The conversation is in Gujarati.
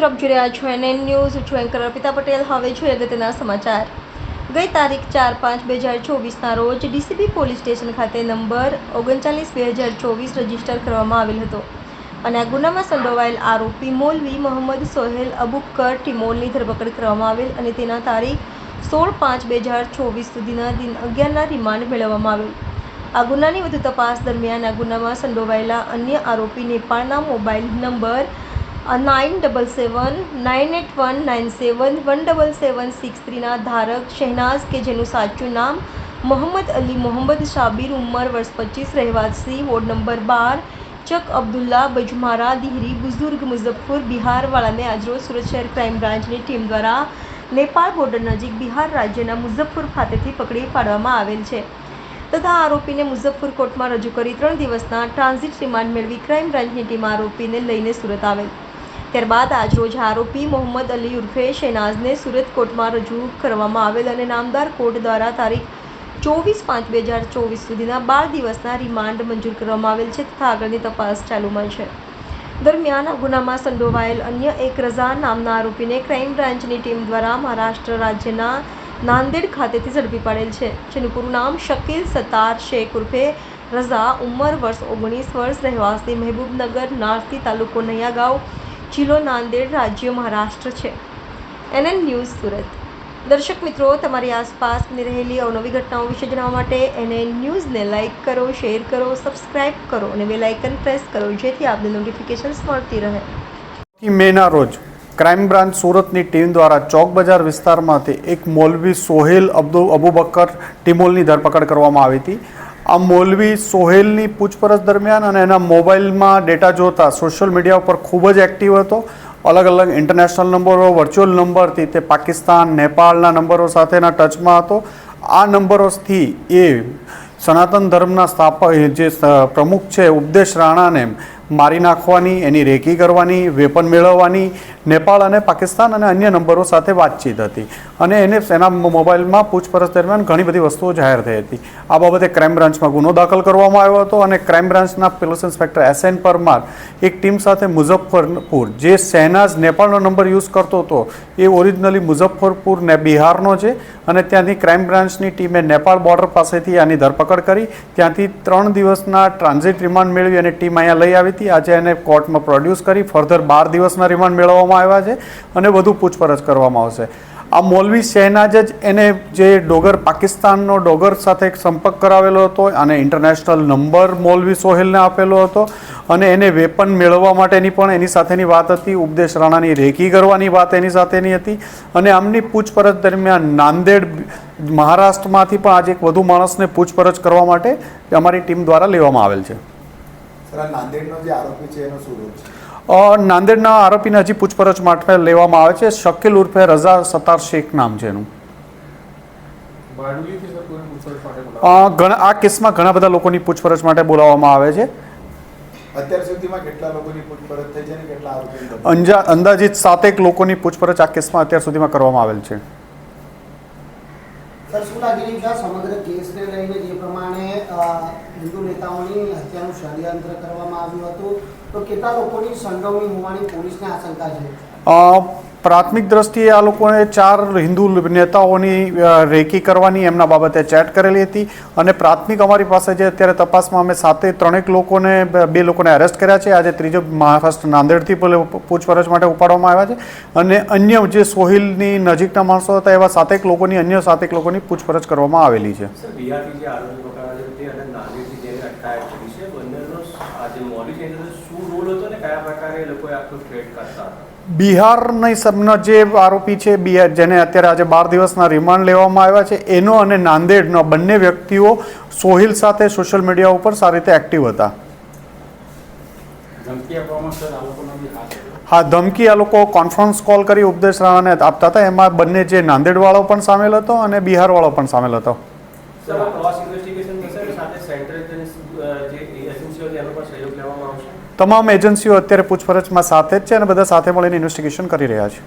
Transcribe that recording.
મિત્રો, આપ જોઈ રહ્યા છો NN ન્યૂઝ. છું એન્કર અર્પિતા પટેલ. હવે જોઈએ અગત્યના સમાચાર. ગઈ તારીખ 4/5/2024ના રોજ ડીસીબી પોલીસ સ્ટેશન ખાતે નંબર 39/2024 રજીસ્ટર કરવામાં આવેલ હતો અને આ ગુનામાં સંડોવાયેલ આરોપી મૌલવી મોહમ્મદ સોહેલ અબુબકર ટિમોલની ધરપકડ કરવામાં આવેલ અને તેના તારીખ 16/5/2024 સુધીના દિન 11ના રિમાન્ડ મેળવવામાં આવેલ. આ ગુનાની વધુ તપાસ દરમિયાન આ ગુનામાં સંડોવાયેલા અન્ય આરોપી નેપાળના મોબાઈલ નંબર 97779819717763ના ધારક શહેનાઝ કે જેનું સાચું નામ મોહમ્મદ અલી મોહમ્મદ શાબીર, ઉંમર વર્ષ 25, રહેવાસી વોર્ડ નંબર 12, ચક અબ્દુલ્લા બજમારા દિહરી, બુઝુર્ગ, મુઝફ્ફર, બિહાર વાળાને આજરોજ સુરત શહેર ક્રાઇમ બ્રાન્ચની ટીમ દ્વારા નેપાળ બોર્ડર નજીક બિહાર રાજ્યના મુઝફ્ફર ખાતેથી પકડી પાડવામાં આવેલ છે તથા આરોપીને મુઝફ્ફર કોર્ટમાં રજૂ કરી 3 દિવસના ટ્રાન્ઝિટ રિમાન્ડ મેળવી ક્રાઇમ બ્રાન્ચની ટીમ આરોપીને લઈને સુરત આવેલ. ત્યારબાદ આજરોજ આરોપી મોહમ્મદ અલી ઉર્ફે શહેનાઝને સુરત કોર્ટમાં રજૂ કરવામાં આવેલ અને નામદાર કોર્ટ દ્વારા તારીખ 24/5/2024 સુધીના 12 દિવસના રિમાન્ડ મંજૂર કરવામાં આવેલ છે તથા આગળની તપાસ ચાલુમાં છે. દરમિયાન આ ગુનામાં સંડોવાયેલ અન્ય એક રઝા નામના આરોપીને ક્રાઇમ બ્રાન્ચની ટીમ દ્વારા મહારાષ્ટ્ર રાજ્યના નાંદેડ ખાતેથી ઝડપી પાડેલ છે, જેનું પૂરું નામ શકીલ સત્તાર શેખ ઉર્ફે રઝા, ઉંમર વર્ષ 19 વર્ષ, રહેવાસી મહેબૂબનગર નાર્થી, તાલુકો નયાગાંવ, જિલ્લો નાંદેડ, રાજ્ય મહારાષ્ટ્ર છે. NN news Surat. દર્શક મિત્રો, તમારી આસપાસ બની રહેલી અવનવી ઘટનાઓ વિશે જાણવા માટે NN ન્યૂઝને લાઇક કરો, શેર કરો, સબસ્ક્રાઇબ કરો અને બેલ આઇકન પ્રેસ કરો જેથી આપને નોટિફિકેશન્સ મળતી રહે. મેના રોજ ક્રાઇમ બ્રાન્ચ સુરતની ટીમ દ્વારા ચોક બજાર વિસ્તારમાંથી એક મૌલવી સોહેલ અબુબકર ટિમોલની ધરપકડ કરવામાં આવી હતી. આ મૌલવી સોહેલની પૂછપરછ દરમિયાન અને એના મોબાઈલમાં ડેટા જોતા સોશિયલ મીડિયા ઉપર ખૂબ જ એક્ટિવ હતો. અલગ અલગ ઇન્ટરનેશનલ નંબરો, વર્ચ્યુઅલ નંબરથી તે પાકિસ્તાન, નેપાળના નંબરો સાથેના ટચમાં હતો. આ નંબરોથી એ સનાતન ધર્મના જે પ્રમુખ છે ઉપદેશ રાણાને મારી નાખવાની, એની રેકી કરવાની, વેપન મેળવવાની નેપાળ અને પાકિસ્તાન અને અન્ય નંબરો સાથે વાતચીત હતી અને એને એના મોબાઈલમાં પૂછપરછ દરમિયાન ઘણી બધી વસ્તુઓ જાહેર થઈ હતી. આ બાબતે ક્રાઇમ બ્રાન્ચમાં ગુનો દાખલ કરવામાં આવ્યો હતો અને ક્રાઇમ બ્રાન્ચના પોલીસ ઇન્સ્પેક્ટર SN પરમાર એક ટીમ સાથે મુઝફ્ફરપુર, જે શહેનાઝ નેપાળનો નંબર યુઝ કરતો હતો એ ઓરિજિનલી મુઝફ્ફરપુર ને બિહારનો છે અને ત્યાંથી ક્રાઇમ બ્રાન્ચની ટીમે નેપાળ બોર્ડર પાસેથી આની ધરપકડ કરી. ત્યાંથી 3 દિવસના ટ્રાન્ઝિટ રિમાન્ડ મેળવી અને ટીમ અહીંયા લઈ આવી હતી. આજે એને કોર્ટમાં પ્રોડ્યુસ કરી ફર્ધર 12 દિવસના રિમાન્ડ મેળવવામાં આવ્યા છે અને વધુ પૂછપરછ કરવામાં આવશે. આ મૌલવી શહેનાજ જ એને જે ડોગર પાકિસ્તાનનો ડોગર સાથે સંપર્ક કરાવેલો હતો અને ઇન્ટરનેશનલ નંબર મૌલવી સોહેલને આપેલો હતો અને એને વેપન મેળવવા માટેની પણ એની સાથેની વાત હતી. ઉપદેશ રાણાની રેકી કરવાની વાત એની સાથેની હતી અને આમની પૂછપરછ દરમિયાન નાંદેડ મહારાષ્ટ્રમાંથી પણ આજે એક વધુ માણસને પૂછપરછ કરવા માટે અમારી ટીમ દ્વારા લેવામાં આવેલ છે. નાંદેડનો જે આરોપી છે એનો શું રોલ છે? નાંદેડના આરોપીને હજી પૂછપરછ માટે લેવામાં આવે છે. શકીલ ઉર્ફે રઝા સત્તાર શેખ નામ છે એનું. આ કેસમાં ઘણા બધા લોકોની પૂછપરછ માટે બોલાવવામાં આવે છે. અત્યાર સુધીમાં કેટલા લોકોની પૂછપરછ થઈ છે અને કેટલા આરોપી? અંદાજિત 7 લોકોની પૂછપરછ આ કેસમાં અત્યાર સુધીમાં કરવામાં આવેલ છે. સર, શું લાગી રહ્યું છે સમગ્ર કેસને લઈને જે પ્રમાણે હિન્દુ નેતાઓની હત્યાનું ષડયંત્ર કરવામાં આવ્યું હતું તો કેટલા લોકોની સંડોવણી હોવાની પોલીસને આશંકા છે? પ્રાથમિક દ્રષ્ટિએ આ લોકોએ 4 હિન્દુ નેતાઓની રેકી કરવાની એમના બાબતે ચેટ કરેલી હતી અને પ્રાથમિક અમારી પાસે જે અત્યારે તપાસમાં અમે 3 લોકોને 2 લોકોને અરેસ્ટ કર્યા છે. આજે ત્રીજો મહારાષ્ટ્ર નાંદેડથી પૂછપરછ માટે ઉપાડવામાં આવ્યા છે અને અન્ય જે સોહિલની નજીકના માણસો હતા એવા 7 લોકોની અન્ય 7 લોકોની પૂછપરછ કરવામાં આવેલી છે. બિહારની સબનો જે આરોપી છે જેને અત્યારે આજે 12 દિવસના રિમાન્ડ લેવામાં આવ્યા છે એનો અને નાંદેડનો બંને વ્યક્તિઓ સોહિલ સાથે સોશિયલ મીડિયા ઉપર સારી રીતે એક્ટિવ હતા. હા, ધમકી આ લોકો કોન્ફરન્સ કોલ કરી ઉપદેશ રાણાને આપતા હતા. એમાં બંને જે નાંદેડવાળો પણ સામેલ હતો અને બિહારવાળો પણ સામેલ હતો. તમામ એજન્સીઓ અત્યારે પૂછપરછમાં સાથે જ છે અને બધા સાથે મળીને ઇન્વેસ્ટિગેશન કરી રહ્યા છે.